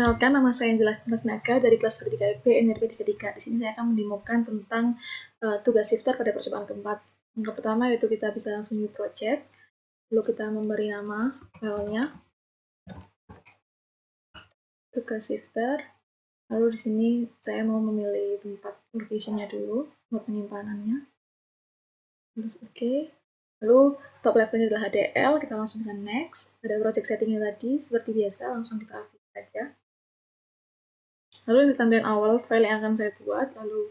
Perkenalkan, nama saya Angela Naga dari kelas 3 IB NRP 33. Di sini saya akan mendemokan tentang tugas shifter pada percobaan keempat. Yang pertama yaitu kita bisa langsung new project, lalu kita memberi nama filenya tugas shifter. Lalu di sini saya mau memilih tempat provisionnya dulu buat penyimpanannya. Terus oke. Lalu top levelnya adalah HDL, kita langsung ke next. Ada project settingnya tadi, seperti biasa langsung kita aktif saja. Lalu di tampilan awal file yang akan saya buat, lalu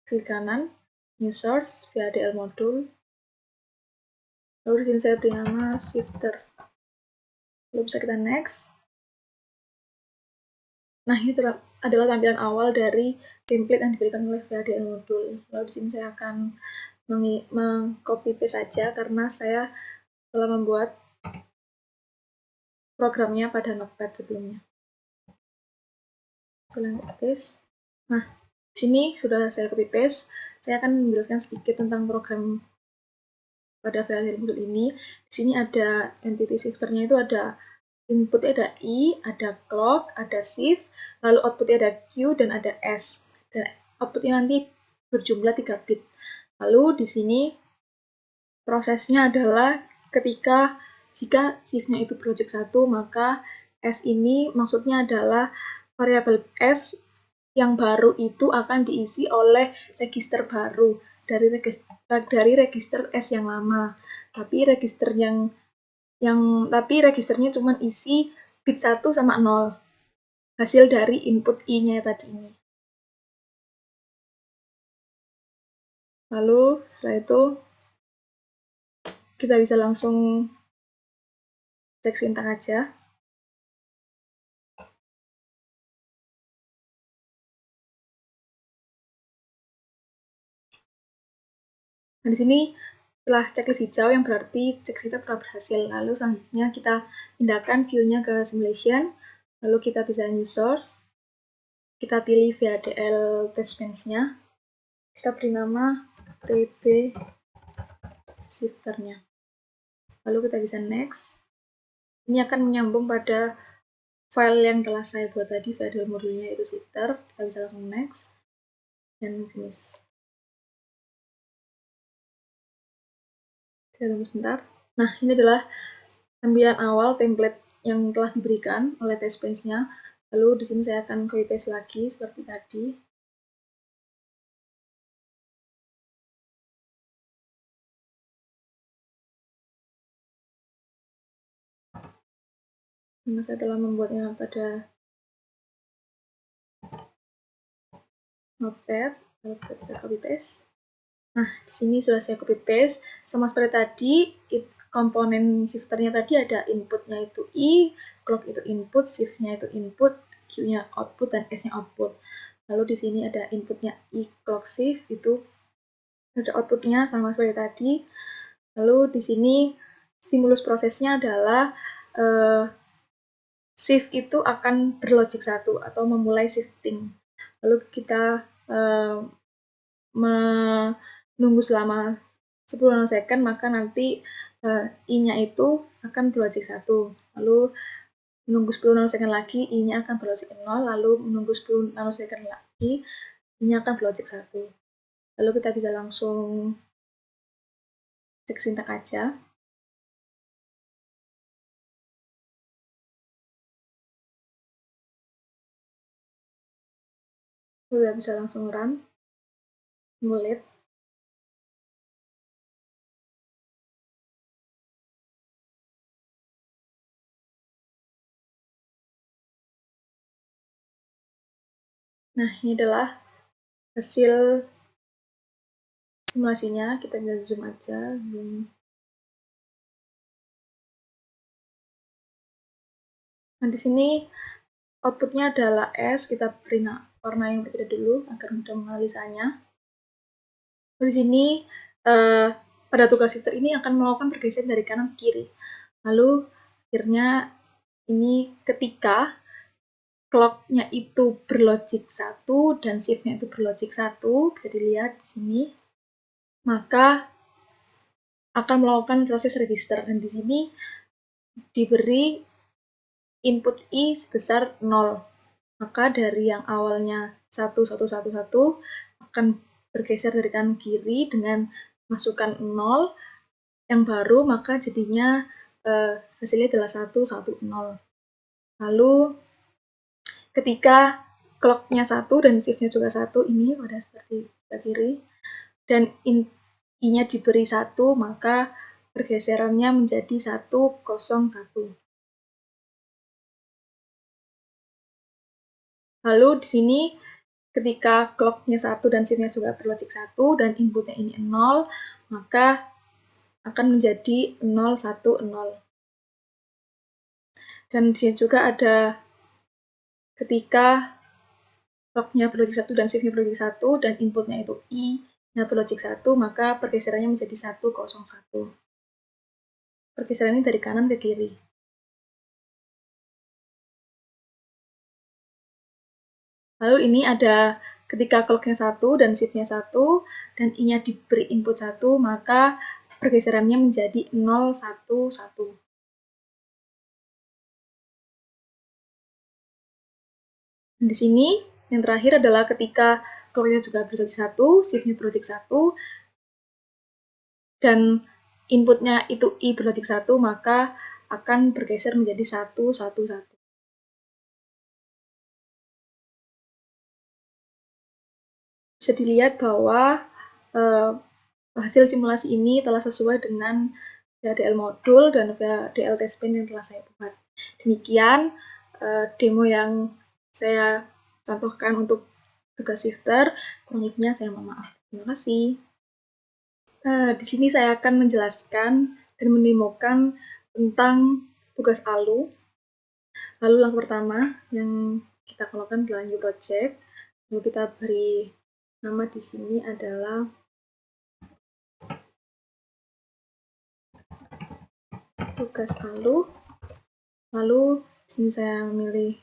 klik kanan, new source, VHDL module. Lalu di sini saya beri nama shifter. Lalu bisa kita next. Nah, ini adalah tampilan awal dari template yang diberikan oleh VHDL module. Lalu di sini saya akan meng-copy paste saja karena saya telah membuat programnya pada Notepad sebelumnya. Nah, di sini sudah saya copy paste. Saya akan menjelaskan sedikit tentang program pada VHDL module ini. Di sini ada entity shifternya, itu ada inputnya ada I, ada clock, ada shift, lalu outputnya ada Q dan ada S. Dan outputnya nanti berjumlah 3 bit. Lalu di sini prosesnya adalah jika shift-nya itu project 1, maka S ini maksudnya adalah variabel S yang baru itu akan diisi oleh register baru dari register S yang lama. Tapi registernya cuma isi bit 1 sama 0 hasil dari input I-nya tadi ini. Lalu setelah itu kita bisa langsung cek sintak aja. Nah, di sini setelah checklist hijau yang berarti cek sintak telah berhasil. Lalu selanjutnya kita pindahkan view-nya ke simulation. Lalu kita bisa new source. Kita pilih VHDL test bench-nya. Kita beri nama TB shifter-nya. Lalu kita bisa next. Ini akan menyambung pada file yang telah saya buat tadi, VHDL modulnya yaitu shifter. Kita bisa langsung next dan finish. Kita tunggu sebentar. Nah, ini adalah tampilan awal template yang telah diberikan oleh test bench-nya. Lalu di sini saya akan copy paste lagi seperti tadi. Karena saya telah membuatnya pada Notepad, lalu kita bisa copy paste. Nah, di sini sudah saya copy paste. Sama seperti tadi, komponen shifternya tadi ada inputnya itu I, clock itu input, shift-nya itu input, Q-nya output, dan S-nya output. Lalu di sini ada inputnya I, clock, shift, itu ada outputnya sama seperti tadi. Lalu di sini stimulus prosesnya adalah shift itu akan berlogic 1 atau memulai shifting. Lalu kita menunggu selama 10 nanosecond, maka nanti I-nya itu akan berlogic 1. Lalu menunggu 10 nanosecond lagi, I-nya akan berlogic 0. Lalu menunggu 10 nanosecond lagi, I-nya akan berlogic 1. Lalu kita bisa langsung cek sintak aja. Udah bisa langsung run, mulai. Nah, ini adalah hasil simulasinya. Kita bisa zoom aja, zoom. Nah, di sini outputnya adalah S. Kita beri warna yang berbeda dulu agar mudah menganalisanya. Di sini pada tugas shifter ini akan melakukan pergeseran dari kanan ke kiri. Lalu akhirnya ini ketika clock-nya itu berlogic 1 dan shift-nya itu berlogic 1, bisa dilihat di sini, maka akan melakukan proses register. Dan di sini diberi input I sebesar 0. maka dari yang awalnya 1, 1, 1, 1 akan bergeser dari kanan kiri dengan masukkan 0 yang baru, maka jadinya hasilnya adalah 1, 1, 0. Lalu ketika clock-nya 1 dan shift-nya juga 1, ini pada seperti sebelah kiri, dan I-nya diberi 1, maka pergeserannya menjadi 1, 0, 1. Lalu di sini ketika clock-nya 1 dan shift-nya juga berlogik 1 dan inputnya ini 0, maka akan menjadi 0, 1, 0. Dan di sini juga ada ketika clock-nya berlogik 1 dan shift-nya berlogik 1 dan inputnya itu I-nya berlogik 1, maka pergeserannya menjadi 1, 0, 1. Pergeseran ini dari kanan ke kiri. Lalu ini ada ketika clock-nya 1 dan shift-nya 1 dan I-nya diberi input 1, maka pergeserannya menjadi 0, 1, 1. Dan di sini yang terakhir adalah ketika clock-nya juga berlogik 1, shift-nya berlogik 1, dan inputnya itu I berlogik 1, maka akan bergeser menjadi 1, 1, 1. Bisa dilihat bahwa hasil simulasi ini telah sesuai dengan VHDL modul dan VHDL test pen yang telah saya buat. Demikian demo yang saya contohkan untuk tugas shifter. Kurang lebihnya saya mohon maaf. Terima kasih. Di sini saya akan menjelaskan dan mendemokan tentang tugas ALU. Lalu langkah pertama yang kita lakukan adalah new project. Lalu kita beri nama di sini adalah tugas ALU. Lalu di sini saya memilih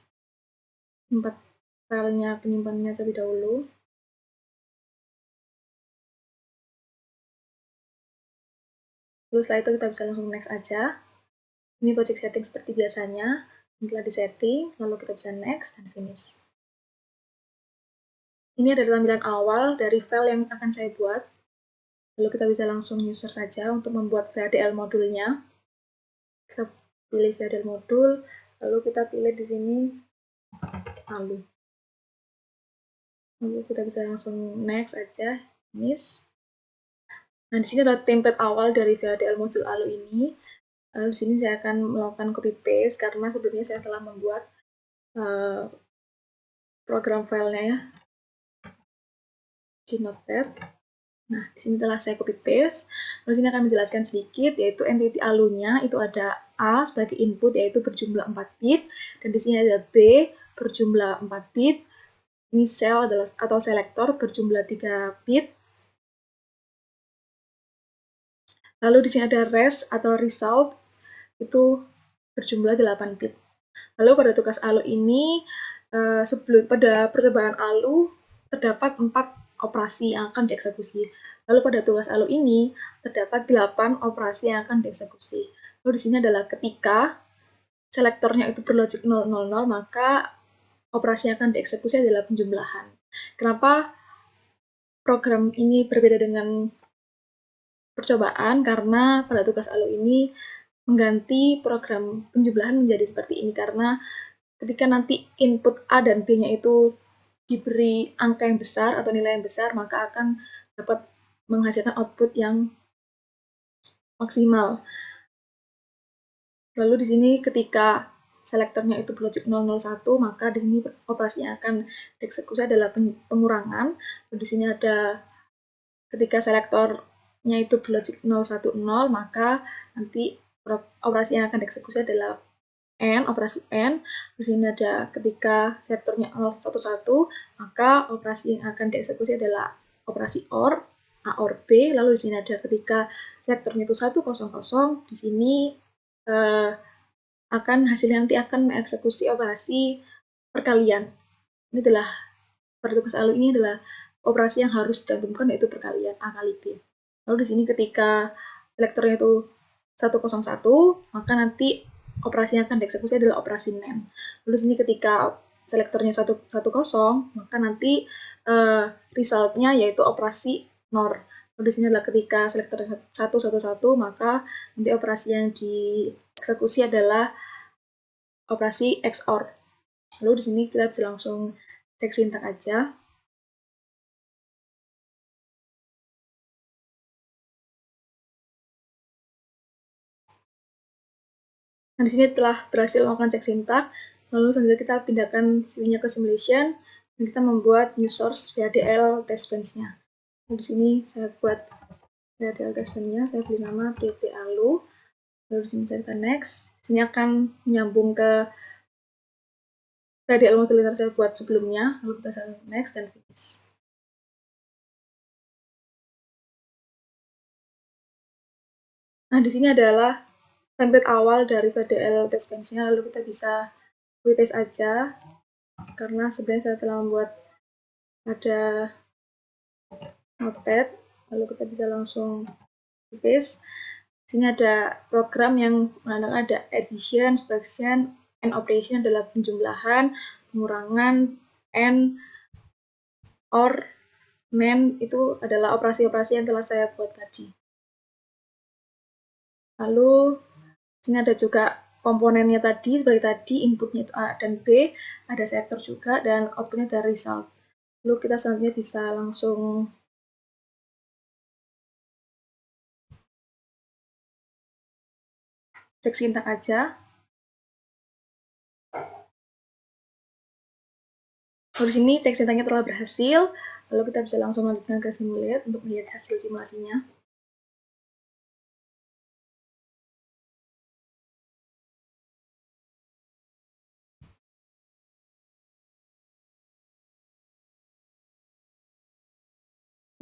tempat filenya penyimpanannya terlebih dahulu. Lalu setelah itu kita bisa langsung next aja. Ini project setting seperti biasanya. Setelah disetting, lalu kita bisa next dan finish. Ini adalah tampilan awal dari file yang akan saya buat. Lalu kita bisa langsung user saja untuk membuat VHDL modulnya. Kita pilih VHDL modul, lalu kita pilih di sini ALU. Lalu kita bisa langsung next aja, finish. Nah, di sini adalah template awal dari VHDL modul ALU ini. Lalu di sini saya akan melakukan copy paste karena sebelumnya saya telah membuat program filenya ya di Notepad. Nah, di sini telah saya copy paste. Lalu sini akan menjelaskan sedikit, yaitu entity ALU-nya itu ada A sebagai input yaitu berjumlah 4 bit, dan di sini ada B berjumlah 4 bit. Ini cell adalah atau selektor berjumlah 3 bit. Lalu di sini ada res atau result itu berjumlah 8 bit. Lalu pada tugas ALU ini pada percobaan ALU terdapat 4 operasi yang akan dieksekusi. Lalu pada tugas ALU ini terdapat 8 operasi yang akan dieksekusi. Lalu di sini adalah ketika selektornya itu berlogik 000, maka operasi yang akan dieksekusi adalah penjumlahan. Kenapa program ini berbeda dengan percobaan? Karena pada tugas ALU ini mengganti program penjumlahan menjadi seperti ini, karena ketika nanti input A dan B-nya itu diberi angka yang besar atau nilai yang besar, maka akan dapat menghasilkan output yang maksimal. Lalu di sini ketika selektornya itu berlogik 001, maka di sini operasi yang akan dieksekusi adalah pengurangan. Lalu di sini ada ketika selektornya itu berlogik 010, maka nanti operasi yang akan dieksekusi adalah N, operasi N. Di sini ada ketika selektornya 011, maka operasi yang akan dieksekusi adalah operasi OR, A OR B. Lalu di sini ada ketika selektornya itu 100, di sini hasilnya nanti akan mengeksekusi operasi perkalian. Ini adalah pada tugas ALU ini adalah operasi yang harus dicantumkan, yaitu perkalian A kali B. Lalu di sini ketika selektornya itu 101, maka nanti operasi yang akan dieksekusi adalah operasi NAND. Lalu di sini ketika selektornya 110, maka nanti resultnya yaitu operasi NOR. Di sini adalah ketika selektornya 111, maka nanti operasi yang dieksekusi adalah operasi XOR. Lalu di sini kita bisa langsung cek sintak aja. Nah, di sini telah berhasil melakukan cek sintak. Lalu selanjutnya kita pindahkan view-nya ke simulation dan kita membuat new source VHDL test bench-nya. Nah, di sini saya buat VHDL test bench-nya, saya beri nama pp_alu. Lalu di sini saya tekan next. Di sini akan menyambung ke VHDL modul yang saya buat sebelumnya. Lalu kita tekan next dan finish. Nah, di sini adalah template awal dari VHDL test bench-nya. Lalu kita bisa copy paste aja, karena sebenarnya saya telah membuat ada notepad. Lalu kita bisa langsung copy paste. Di sini ada program yang mengandung ada addition, subtraction, and operation adalah penjumlahan, pengurangan, and, or, NAND itu adalah operasi-operasi yang telah saya buat tadi. Lalu di sini ada juga komponennya tadi, seperti tadi inputnya itu A dan B, ada selector juga, dan outputnya dari result. Lalu kita selanjutnya bisa langsung cek sintak aja. Lalu di sini cek sintaknya telah berhasil. Lalu kita bisa langsung lanjutkan ke simulate untuk melihat hasil simulasinya.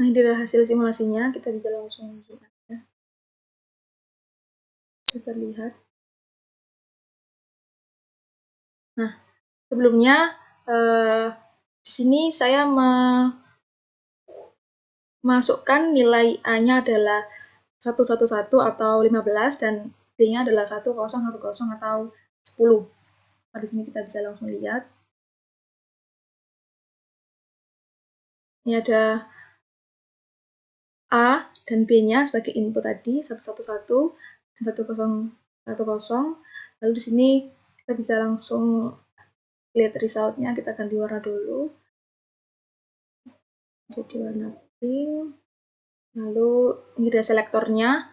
Nah, ini adalah hasil simulasinya. Kita bisa langsung zoom aja. Kita lihat. Nah, sebelumnya di sini saya memasukkan nilai A-nya adalah 111 atau 15 dan B-nya adalah 1010 atau 10. Nah, di sini kita bisa langsung lihat. Ini ada A dan B-nya sebagai input tadi, 111 dan 1010. Lalu di sini kita bisa langsung lihat resultnya. Kita ganti warna dulu. Jadi warna pink. Lalu ini ada selektornya.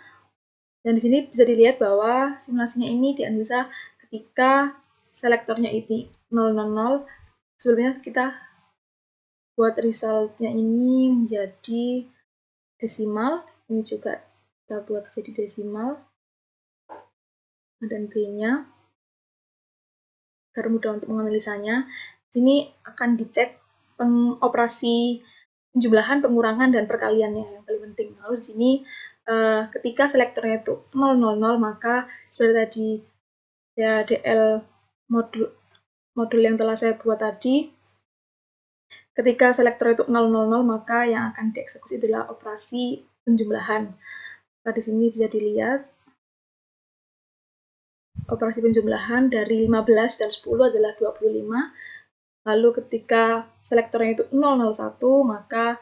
Dan di sini bisa dilihat bahwa simulasinya ini dianalisa ketika selektornya ini 000. Sebelumnya kita buat resultnya ini menjadi desimal. Ini juga kita buat jadi desimal. Dan B-nya agar mudah untuk menganalisanya. Di sini akan dicek operasi penjumlahan, pengurangan, dan perkaliannya yang paling penting. Lalu di sini ketika selektornya itu 000, maka seperti tadi ya DL modul yang telah saya buat tadi, ketika selektor itu 000, maka yang akan dieksekusi adalah operasi penjumlahan. Nah, di sini bisa dilihat operasi penjumlahan dari 15 dan 10 adalah 25. Lalu ketika selektornya itu 001, maka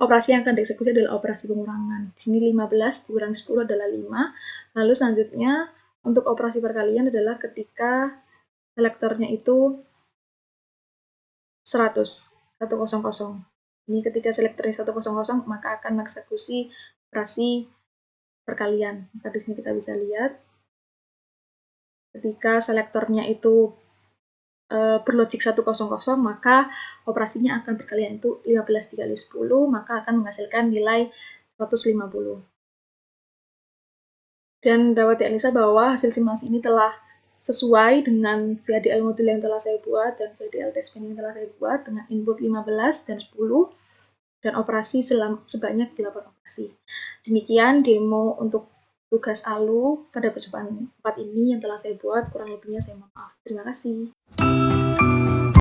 operasi yang akan dieksekusi adalah operasi pengurangan. Di sini 15 dikurangi 10 adalah 5. Lalu selanjutnya untuk operasi perkalian adalah ketika selektornya itu 100. Ini ketika selektornya 100, maka akan mengeksekusi operasi perkalian. Maka di sini kita bisa lihat ketika selektornya itu berlogik 100, maka operasinya akan berkalian itu 15 dikali 10, maka akan menghasilkan nilai 150. Dan dapat dianalisa bahwa hasil simulasi ini telah sesuai dengan VHDL modul yang telah saya buat dan VHDL test bench yang telah saya buat dengan input 15 dan 10 dan operasi sebanyak 8 operasi. Demikian demo untuk tugas ALU pada percobaan 4 ini yang telah saya buat. Kurang lebihnya saya mohon maaf. Terima kasih.